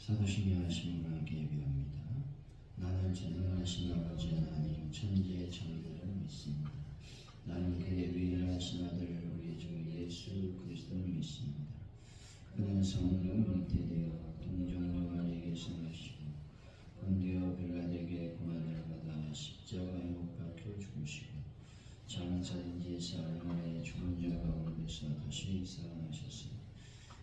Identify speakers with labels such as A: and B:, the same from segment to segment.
A: 사도신경 하시는 분께 예배합니다. 나는 전능하신 아버지 하나님 천지의 창조를 믿습니다. 나는 그의 위대하신 아들 우리 주 예수 그리스도를 믿습니다. 그는 성령 잉태되어 동정녀 마리아에게서 나시고 본디오 빌라에게 고난을 받아 십자가에 못 박혀 죽으시고 장사된 지 사흘 만에 죽은 자 가운데서 다시 살아나셨으니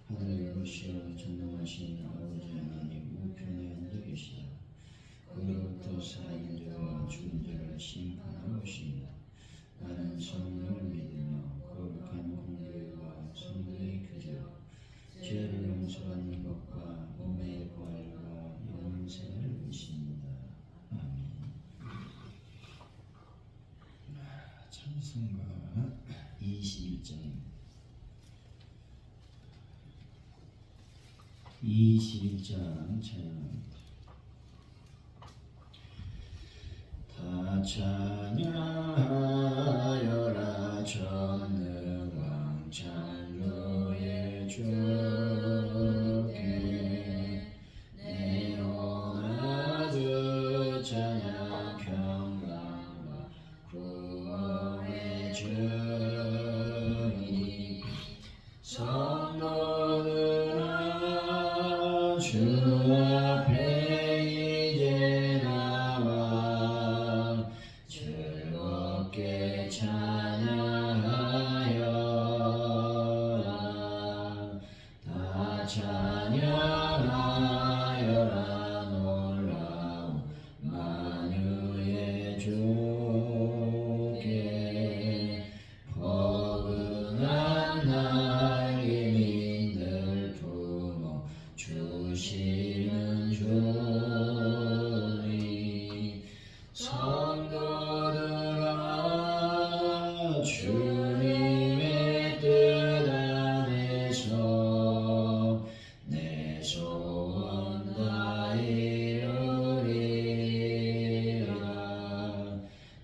A: 하늘에 보시어 전능하신 아버지 하나님 우편에 앉아 계시다. 그로부터 살아있는 자와 죽은 자를 심판하러 오시니라. 나는 성령을 믿으며 거룩한 공교회와 성도의 교제와 죄를 용서받는 것과 몸의 부활과 영생을 믿습니다. 아멘. 찬송가 21장입니다. 21장 찬양합니다. 다 찬양하여라 전능왕 창조의 주께 내 온아주 찬양 평강과 구원의 주니 성도들아 주 앞에 이제 나와 즐겁게 찬양하여라. 다 찬양하여라. 놀라운 만유의 주께 포근한 날개민들 품어 주시는 주님 성도들아 주님의 뜻 안에서 내 소원 다 이루리라.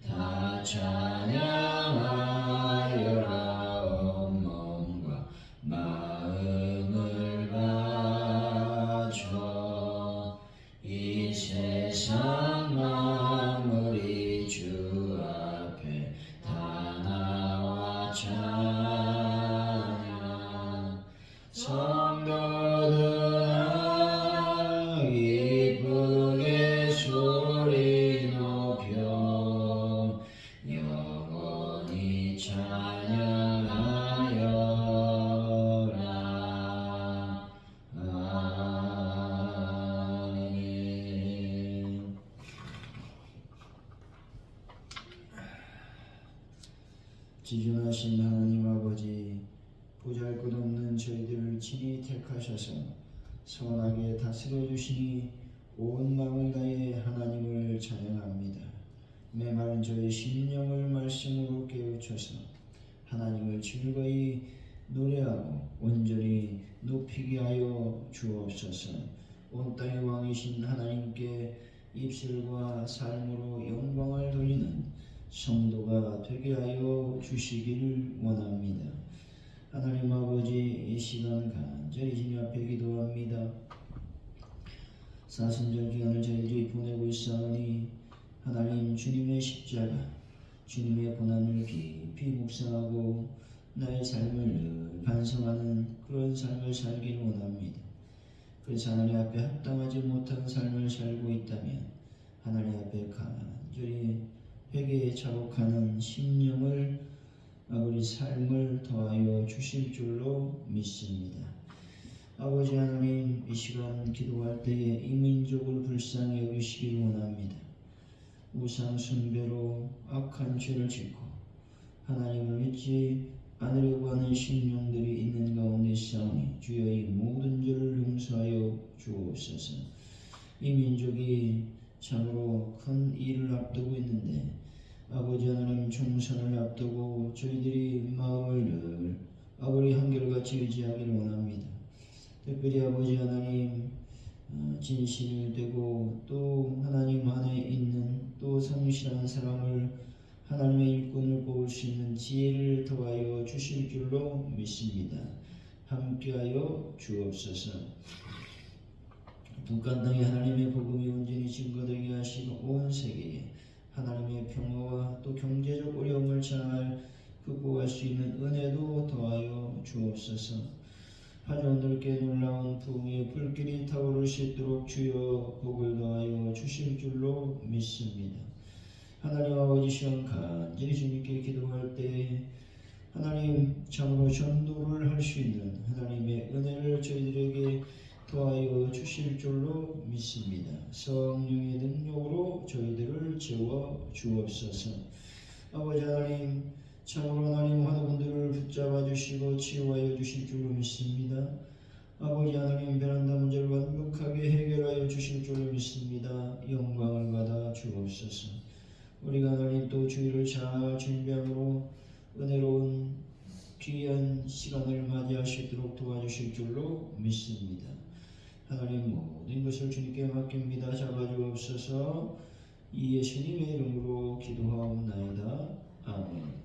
A: 다 찬양하여라. 온몸과 마음을 바쳐 이 세상 만물이 주 앞에 다 나와 찬양. 성도들아 기쁘게 소리 높여 영원히 찬양하여라. 아멘. 지존하신 하나님 아버지, 보잘것없는 저희들을 친히 택하셔서 선하게 다스려 주시니 온 마음을 다해 하나님을 찬양합니다. 메마른 저희 심령을 말씀으로 깨우쳐서 하나님을 즐거이 노래하고 온전히 높이게 하여 주옵소서. 온 땅의 왕이신 하나님께 입술과 삶으로 영광을 돌리는 성도가 되게 하여 주시기를 원합니다. 하나님 아버지, 이 시간 간절히 주님 앞에 기도합니다. 사순절 기간을 저희들이 보내고 있사오니 하나님 주님의 십자가, 주님의 고난을 깊이 묵상하고 나의 삶을 늘 반성하는 그런 삶을 살기를 원합니다. 그래서 하나님 앞에 합당하지 못한 삶을 살고 있다면 하나님 앞에 간절히 회개에 자복하는 심령을 우리 삶을 더하여 주실 줄로 믿습니다. 아버지 하나님, 이 시간 기도할 때에 이 민족을 불쌍히 여기시길 원합니다. 우상 숭배로 악한 죄를 짓고 하나님을 믿지 않으려고 하는 심령들이 있는 가운데 있사오니 주여 이 모든 죄를 용서하여 주옵소서. 이 민족이 참으로 큰 일을 앞두고 있는데 아버지 하나님, 총선을 앞두고 저희들이 마음을 늘 아버지 한결같이 의지하기를 원합니다. 특별히 아버지 하나님, 진실되고 또 하나님 안에 있는 또 성실한 사람을 하나님의 일꾼을 뽑을 수 있는 지혜를 더하여 주실 줄로 믿습니다. 함께하여 주옵소서. 북한 땅에 하나님의 복음이 온전히 증거되게 하시고 온 세계에 하나님의 평화와 또 경제적 어려움을 잘 극복할 수 있는 은혜도 더하여 주옵소서. 하루 넓게 놀라운 부흥의 불길이 타오를 수 있도록 주여 복을 더하여 주실 줄로 믿습니다. 하나님 아버지 시험 간절히 주님께 기도할 때 하나님 참으로 전도를 할 수 있는 하나님의 은혜를 저희들에게 더하여 주실 줄로 믿습니다. 성령의 능력으로 저희들을 채워 주옵소서. 아버지 하나님 참으로 하나님 환우분들을 붙잡아 주시고 치유하여 주실 줄로 믿습니다. 아버지 하나님 베란다 문제를 완벽하게 해결하여 주실 줄로 믿습니다. 영광을 받아 주옵소서. 우리가 하나님 또 주일을 잘 준비함으로 은혜로운 귀한 시간을 맞이할 수 있도록 도와주실 줄로 믿습니다. 하나님 모든 것을 주님께 맡깁니다. 잡아주옵소서. 이 예수님의 이름으로 기도하옵나이다. 아멘.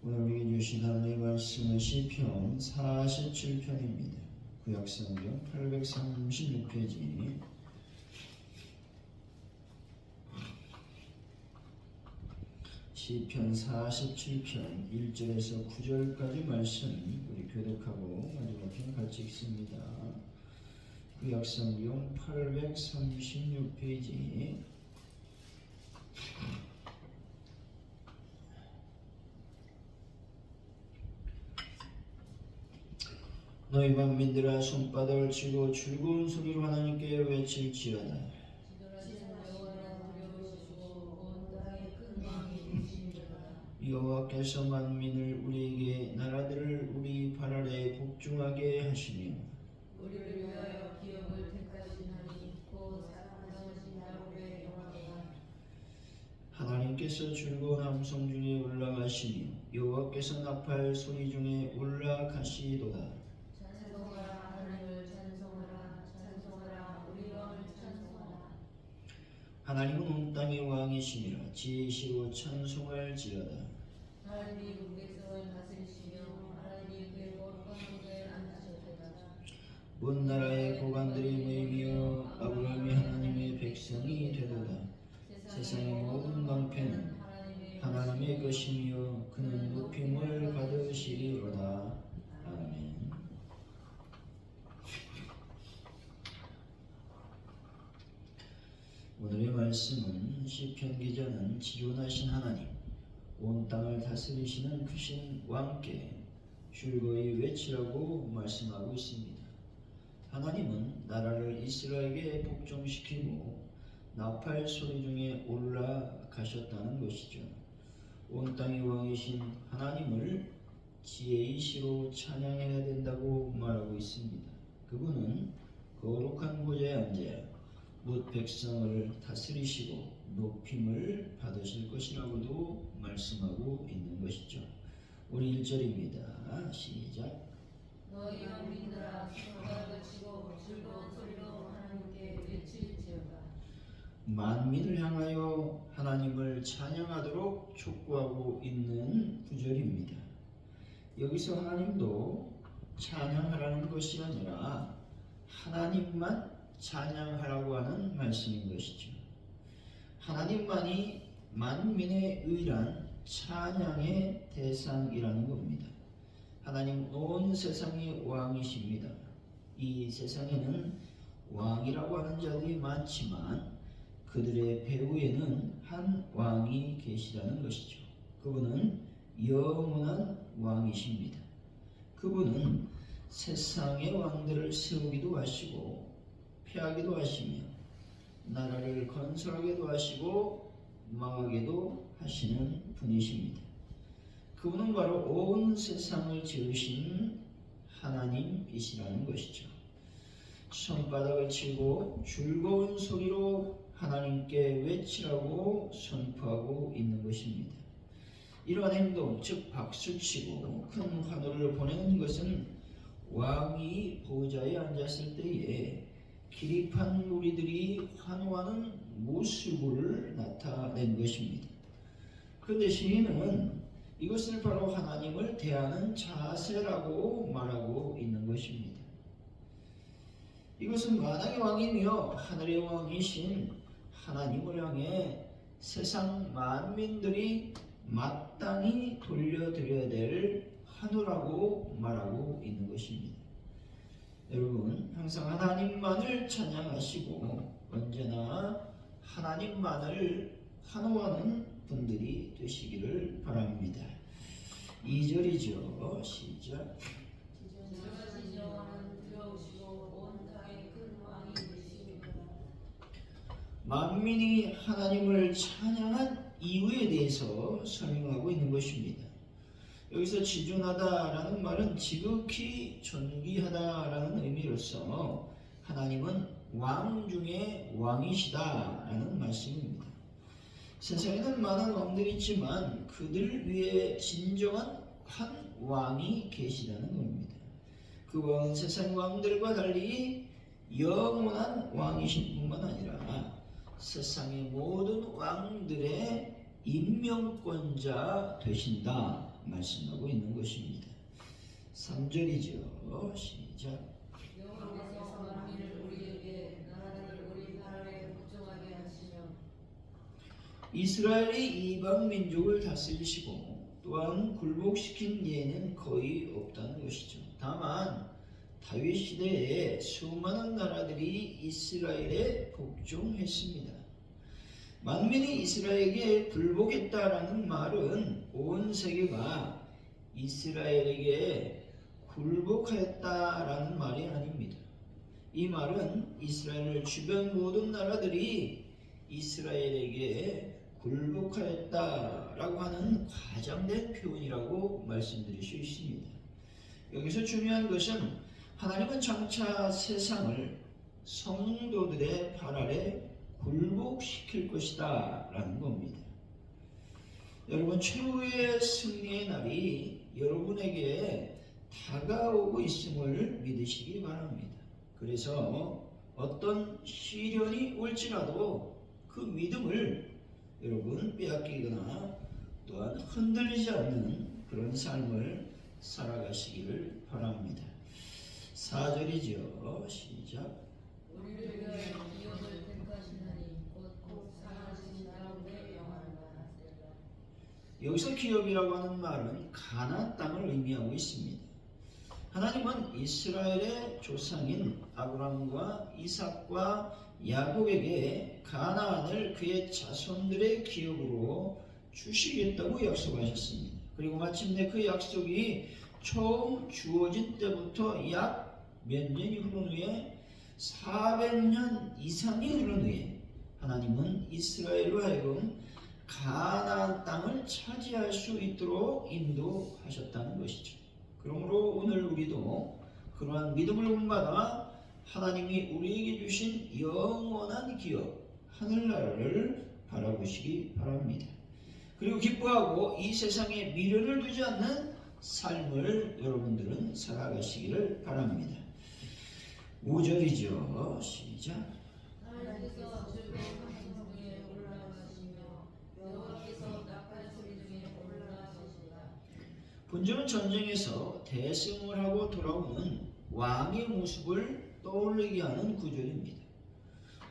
A: 오늘 우리에게 주신 하나님의 말씀은 시편 47편입니다. 구약성경 836페이지 시편 47편 1절에서 9절까지 말씀 우리 교독하고 마지막 편 같이 읽습니다. 구약성경 836페이지 너희 만민들아 손바닥을 치고 즐거운 소리로 하나님께 외칠지어다. 여호와께서 만민을 우리에게 나라들을 우리 발 아래 복종하게 하시며
B: 우리를 위하여 기업을 택하신 하나님 곧 사랑하신 야곱의 영화로다.
A: 하나님께서 즐거운 함성 중에 올라가시며 여호와께서 나팔 소리 중에 올라가시도다.
B: 찬송하라 하나님을 찬송하라 찬송하라 우리 왕을 찬송하라.
A: 하나님은 온 땅의 왕이시니라 지혜시로 찬송할지어다.
B: 하나님이 국백성을 다스리시며 하나님이 그의 거룩한 곳에 앉으셨도다.
A: 먼 나라의 고관들이 모이며 아브라함이 하나님의 백성이 되도다. 세상의 모든 방패는 하나님의 것이며 그는 높임을 받으시리로다. 아멘. 오늘의 말씀은 시편 기자는 지존하신 하나님, 온 땅을 다스리시는 크신 왕께 즐거이 외치라고 말씀하고 있습니다. 하나님은 나라를 이스라엘에게 복종시키고 나팔 소리 중에 올라가셨다는 것이죠. 온 땅의 왕이신 하나님을 지혜이시로 찬양해야 된다고 말하고 있습니다. 그분은 거룩한 보좌에 앉아 뭇 백성을 다스리시고 높임을 받으실 것이라고도 말씀하고 있는 것이죠. 우리 1절입니다. 시작.
B: 너희 만민들아 손바닥을 치고 즐거운 소리로 하나님께 외칠지어다.
A: 만민을 향하여 하나님을 찬양하도록 촉구하고 있는 구절입니다. 여기서 하나님도 찬양하라는 것이 아니라 하나님만 찬양하라고 하는 말씀인 것이죠. 하나님만이 만민의 유일한 찬양의 대상이라는 겁니다. 하나님 온 세상의 왕이십니다. 이 세상에는 왕이라고 하는 자들이 많지만 그들의 배후에는 한 왕이 계시다는 것이죠. 그분은 영원한 왕이십니다. 그분은 세상의 왕들을 세우기도 하시고 패하기도 하시며 나라를 건설하기도 하시고 망하게도 하시는 분이십니다. 그분은 바로 온 세상을 지으신 하나님이시라는 것이죠. 손바닥을 치고 즐거운 소리로 하나님께 외치라고 선포하고 있는 것입니다. 이러한 행동, 즉 박수치고 큰 환호를 보내는 것은 왕이 보좌에 앉았을 때에 기립한 무리들이 환호하는 모습을 나타낸 것입니다. 그런데 시인은 이것을 바로 하나님을 대하는 자세라고 말하고 있는 것입니다. 이것은 만왕의 왕이며 하늘의 왕이신 하나님을 향해 세상 만민들이 마땅히 돌려드려야 될 한우라고 말하고 있는 것입니다. 여러분, 항상 하나님만을 찬양하시고 언제나 하나님만을 환호하는 분들이 되시기를 바랍니다. 2절이죠. 시작. 만민이 하나님을 찬양한 이유에 대해서 설명하고 있는 것입니다. 여기서 지존하다라는 말은 지극히 존귀하다라는 의미로서 하나님은 왕 중에 왕이시다라는 말씀입니다. 세상에는 많은 왕들이 있지만 그들 위에 진정한 한 왕이 계시다는 겁니다. 그 왕은 세상 왕들과 달리 영원한 왕이신 뿐만 아니라 세상의 모든 왕들의 임명권자 되신다 말씀하고 있는 것입니다. 3절이죠. 시작.
B: 여호와께서 만민을 우리에게 나라를 우리 나라에 복종하게 하시며
A: 이스라엘이 이방 민족을 다스리시고 또한 굴복시킨 예는 거의 없다는 것이죠. 다만 다윗 시대에 수많은 나라들이 이스라엘에 복종했습니다. 만민이 이스라엘에게 굴복했다라는 말은 온 세계가 이스라엘에게 굴복하였다라는 말이 아닙니다. 이 말은 이스라엘 주변 모든 나라들이 이스라엘에게 굴복하였다라고 하는 과장된 표현이라고 말씀드릴 수 있습니다. 여기서 중요한 것은 하나님은 장차 세상을 성도들의 발 아래 굴복시킬 것이다 라는 겁니다. 여러분, 최후의 승리의 날이 여러분에게 다가오고 있음을 믿으시기 바랍니다. 그래서 어떤 시련이 올지라도 그 믿음을 여러분 빼앗기거나 또한 흔들리지 않는 그런 삶을 살아가시기를 바랍니다. 4절이죠. 시작.
B: 우리를 위하여 기업을 택하시나니 곧 사랑하신 야곱의 영광과
A: 여기서 기업이라고 하는 말은 가나안 땅을 의미하고 있습니다. 하나님은 이스라엘의 조상인 아브라함과 이삭과 야곱에게 가나안을 그의 자손들의 기업으로 주시겠다고 약속하셨습니다. 그리고 마침내 그 약속이 처음 주어진 때부터 약 몇 년이 흐른 후에 400년 이상이 흐른 후에 하나님은 이스라엘로 하여금 가나안 땅을 차지할 수 있도록 인도하셨다는 것이죠. 그러므로 오늘 우리도 그러한 믿음을 본받아 하나님이 우리에게 주신 영원한 기업 하늘나라를 바라보시기 바랍니다. 그리고 기뻐하고 이 세상에 미련을 두지 않는 삶을 여러분들은 살아가시기를 바랍니다. 5절이죠. 시작.
B: 하나님께서 즐거운 함성 중에 올라가시며 여호와께서 나팔 소리 중에 올라가시리라.
A: 본절은 전쟁에서 대승을 하고 돌아오는 왕의 모습을 떠올리게 하는 구절입니다.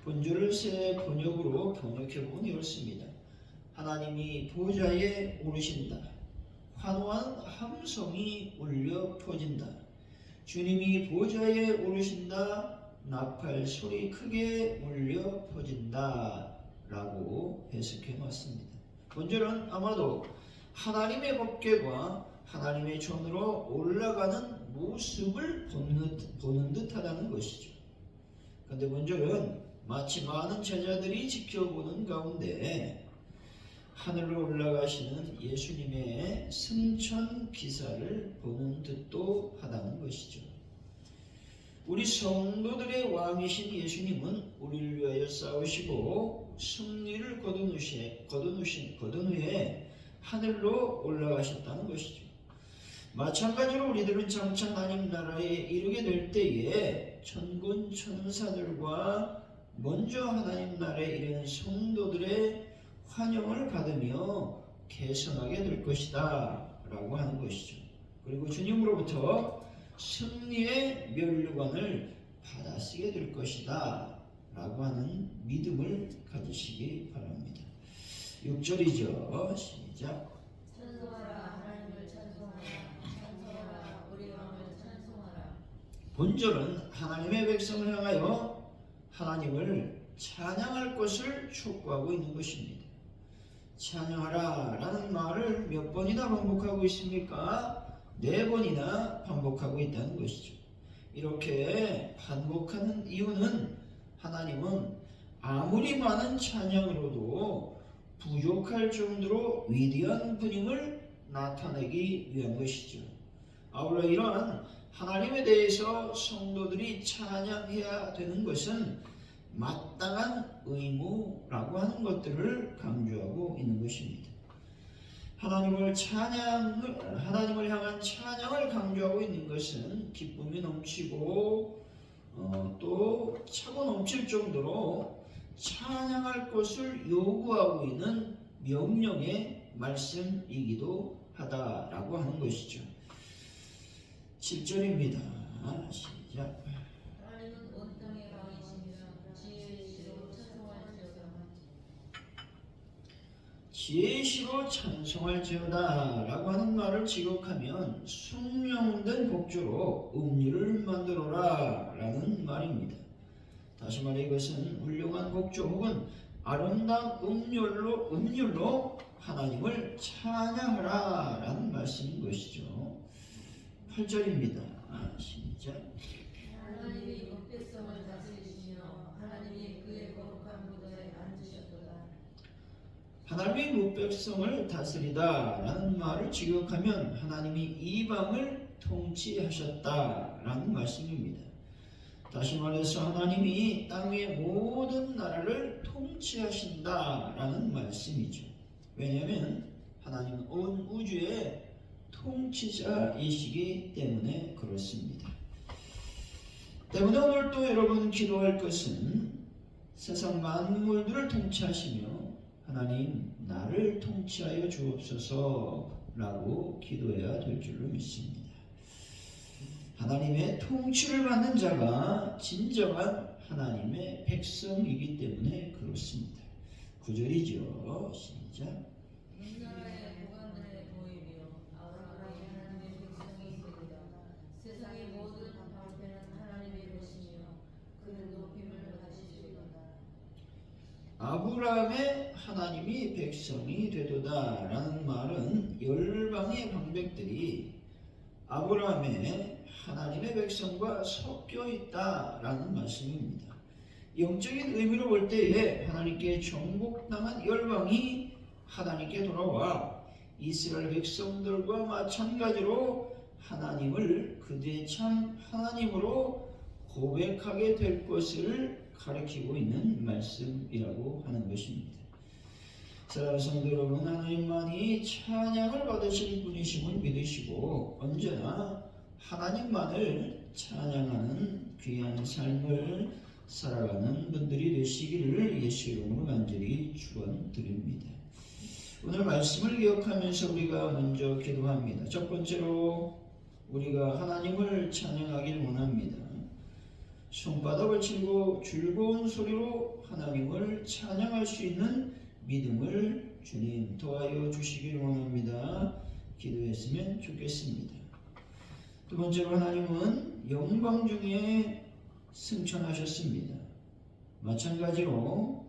A: 본절을 새 번역으로 번역해보면 이렇습니다. 하나님이 보좌에 오르신다. 환호한 함성이 울려 퍼진다. 주님이 보좌에 오르신다. 나팔 소리 크게 울려 퍼진다 라고 해석해 놨습니다. 본절은 아마도 하나님의 법궤가 하나님의 존으로 올라가는 모습을 보는 듯하다는 것이죠. 그런데 본절은 마치 많은 제자들이 지켜보는 가운데 하늘로 올라가시는 예수님의 승천 기사를 보는 듯도 하다는 것이죠. 우리 성도들의 왕이신 예수님은 우리를 위하여 싸우시고 승리를 거둔 후에 하늘로 올라가셨다는 것이죠. 마찬가지로 우리들은 장차 하나님 나라에 이르게 될 때에 천군 천사들과 먼저 하나님 나라에 이르는 성도들의 환영을 받으며 개선하게 될 것이다 라고 하는 것이죠. 그리고 주님으로부터 승리의 면류관을 받아쓰게 될 것이다 라고 하는 믿음을 가지시기 바랍니다. 6절이죠. 시작.
B: 찬송하라 하나님을 찬송하라 찬송하라 우리 왕을 찬송하라. 본절은
A: 하나님의 백성을 향하여 하나님을 찬양할 것을 촉구하고 있는 것입니다. 찬양하라 라는 말을 몇 번이나 반복하고 있습니까? 4번이나 반복하고 있다는 것이죠. 이렇게 반복하는 이유는 하나님은 아무리 많은 찬양으로도 부족할 정도로 위대한 분임을 나타내기 위한 것이죠. 아울러 이러한 하나님에 대해서 성도들이 찬양해야 되는 것은 마땅한 의무라고 하는 것들을 강조하고 있는 것입니다. 하나님을 향한 찬양을 강조하고 있는 것은 기쁨이 넘치고 또 차고 넘칠 정도로 찬양할 것을 요구하고 있는 명령의 말씀이기도 하다라고 하는 것이죠. 7절입니다. 시작.
B: 하나님은 온 땅의 왕이시며 지혜의 시로 찬송할지어다.
A: 지혜의 시로 찬송할지어다 라고 하는 말을 직역하면 숙명된 곡조로 음료를 만들어라 라는 말입니다. 다시 말해 이것은 훌륭한 곡조 혹은 아름다운 음률로 하나님을 찬양하라 라는 말씀인 것이죠. 8절입니다. 시작.
B: 하나님이 그 백성을 다스리시며 하나님이 그의 거룩한 보좌에 앉으셨도다.
A: 하나님이 그 백성을 다스리다 라는 말을 직역하면 하나님이 이방을 통치하셨다 라는 말씀입니다. 다시 말해서 하나님이 땅 위의 모든 나라를 통치하신다 라는 말씀이죠. 왜냐하면 하나님은 온 우주의 통치자이시기 때문에 그렇습니다. 때문에 오늘 또 여러분 기도할 것은 세상 만물들을 통치하시며 하나님 나를 통치하여 주옵소서 라고 기도해야 될 줄로 믿습니다. 하나님의 통치를 받는 자가 진정한 하나님의 백성이기 때문에 그렇습니다. 9절이죠. 시작.
B: 문나라의 보관들의 보이며 아브라함의 하나님의 백성이 되리라. 세상의 모든 방패는 하나님의 것이며 그는 높임을 받으시리로다.
A: 아브라함의 하나님이 백성이 되도다 라는 말은 열방의 방백들이 아브라함의 하나님의 백성과 섞여 있다 라는 말씀입니다. 영적인 의미로 볼 때에 하나님께 정복당한 열방이 하나님께 돌아와 이스라엘 백성들과 마찬가지로 하나님을 그들의 참 하나님으로 고백하게 될 것을 가리키고 있는 말씀이라고 하는 것입니다. 사랑하는 성도 여러분, 하나님만이 찬양을 받으실 분이심을 믿으시고 언제나 하나님만을 찬양하는 귀한 삶을 살아가는 분들이 되시기를 예수 이름으로 간절히 축원드립니다. 오늘 말씀을 기억하면서 우리가 먼저 기도합니다. 첫 번째로 우리가 하나님을 찬양하길 원합니다. 손바닥을 치고 즐거운 소리로 하나님을 찬양할 수 있는 믿음을 주님 도와여 주시길 원합니다. 기도했으면 좋겠습니다. 두 번째로 하나님은 영광 중에 승천하셨습니다. 마찬가지로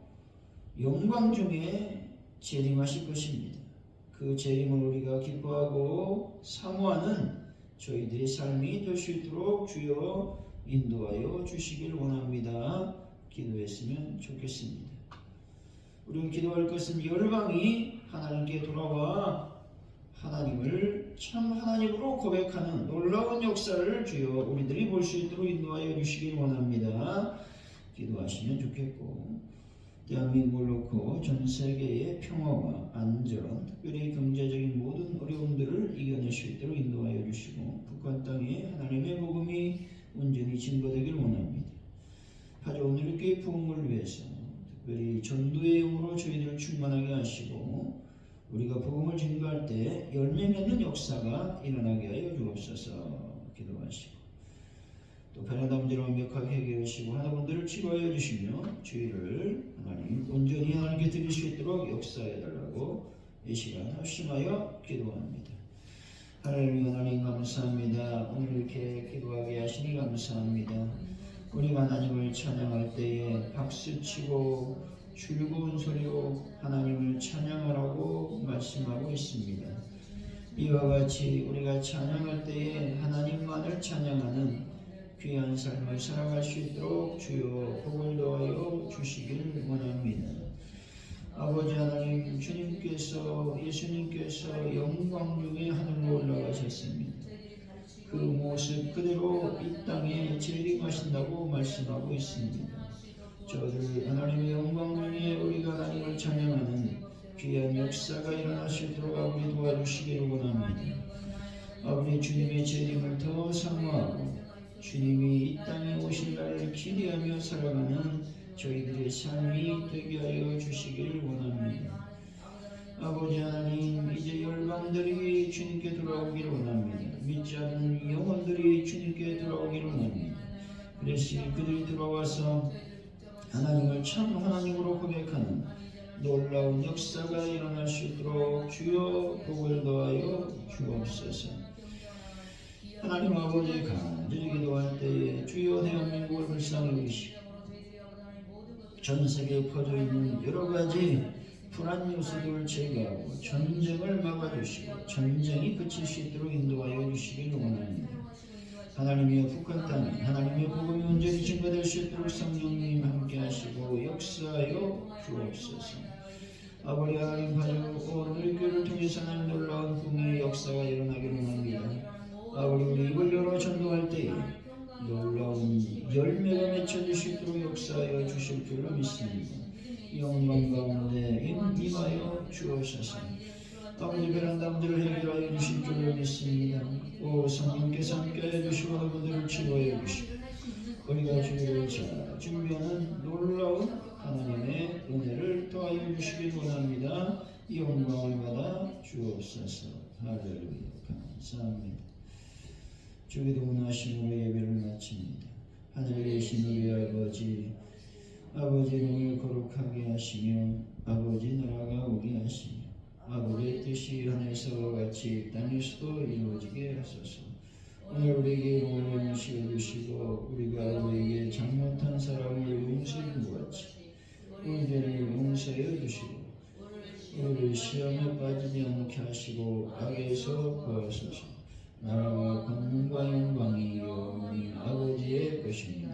A: 영광 중에 재림하실 것입니다. 그 재림을 우리가 기뻐하고 사모하는 저희들의 삶이 될 수 있도록 주여 인도하여 주시길 원합니다. 기도했으면 좋겠습니다. 우리가 기도할 것은 열방이 하나님께 돌아와 하나님을 참 하나님으로 고백하는 놀라운 역사를 주여 우리들이 볼 수 있도록 인도하여 주시길 원합니다. 기도하시면 좋겠고 대한민국을 놓고 전 세계의 평화와 안전, 특별히 경제적인 모든 어려움들을 이겨낼 수 있도록 인도하여 주시고 북한 땅에 하나님의 복음이 온전히 증거되길 원합니다. 가져온 일교회 부흥을 위해서 특별히 전도의 영으로 저희들을 충만하게 하시고 우리가 복음을 증거할 때 열매 맺는 역사가 일어나게 하여 주옵소서. 기도하시고 또 베라담들을 완벽하게 해결하시고 하나분들을 치료하여 주시며 주의를 하나님 온전히 하나님께 드릴 수 있도록 역사해 달라고 이 시간 합심하여 기도합니다. 하나님 하나님 감사합니다. 오늘 이렇게 기도하게 하시니 감사합니다. 우리가 하나님을 찬양할 때에 박수치고 즐거운 소리로 하나님을 찬양하라고 말씀하고 있습니다. 이와 같이 우리가 찬양할 때에 하나님만을 찬양하는 귀한 삶을 살아갈 수 있도록 주여 복을 더하여 주시길 원합니다. 아버지 하나님, 주님께서 예수님께서 영광 중에 하늘로 올라가셨습니다. 그 모습 그대로 이 땅에 재림하신다고 말씀하고 있습니다. 저들 하나님의 영광 중에 우리가 하나님을 찬양하는 귀한 역사가 일어날 수 있도록 아버지 도와주시기를 원합니다. 아버지 주님의 재림을 더 사모하고 주님이 이 땅에 오실 날을 기대하며 살아가는 저희들의 삶이 되게 하여 주시기를 원합니다. 아버지 하나님, 이제 열방들이 주님께 돌아오기를 원합니다. 믿지 않는 영혼들이 주님께 돌아오기를 원합니다. 그래서 그들이 돌아와서 하나님을 참 하나님으로 고백하는 놀라운 역사가 일어날 수 있도록 주여 복을 더하여 주옵소서. 하나님 아버지 간절히 기도할 때에 주여 대한민국을 불쌍히 여기시고 전 세계에 퍼져 있는 여러 가지 불안 요소들을 제거하고 전쟁을 막아주시고 전쟁이 그칠 수 있도록 인도하여 주시기를 원합니다. 하나님이여 북한 땅에 하나님의 복음이 온전히 증거될 수 있도록 성령님 함께 하시고 역사하여 주옵소서. 아버지 하나님 바로 오늘 교회를 통해서 하나님 놀라운 복음의 역사가 일어나기를 원합니다. 아버지 우리 입을 열어 전도할 때에 놀라운 열매가 맺혀질 수 있도록 역사하여 주실 줄로 믿습니다. 영광 가운데 임하여 주옵소서. 아버지 베란다들을 해결하여 주실 줄로 믿습니다. 오 성령께서 함께하여 주시고 여러분들을 치료하여 주시고 우리가 주를 잘 준비하는 놀라운 하나님의 은혜를 더하여 주시길 원합니다. 이 영광을 받아 주옵소서. 할렐루야. 감사합니다. 주기도 원하심으로 예배를 마칩니다. 하늘에 계신 우리 아버지, 아버지 이름을 거룩하게 하시며 아버지 나라가 오게 하시며 아버지의 뜻이 하늘에서와 같이 땅에서도 이루어지게 하소서. 오늘 우리에게 오늘 음식을 주시고 우리가 우리에게 잘못한 사람을 용서해 준 것 같이 우리 죄를 용서해 주시고 우리를 시험에 빠지지 않게 하시고 악에서 구하소서. 나라와 권능과 영광이 영원히 아버지의 것입니다.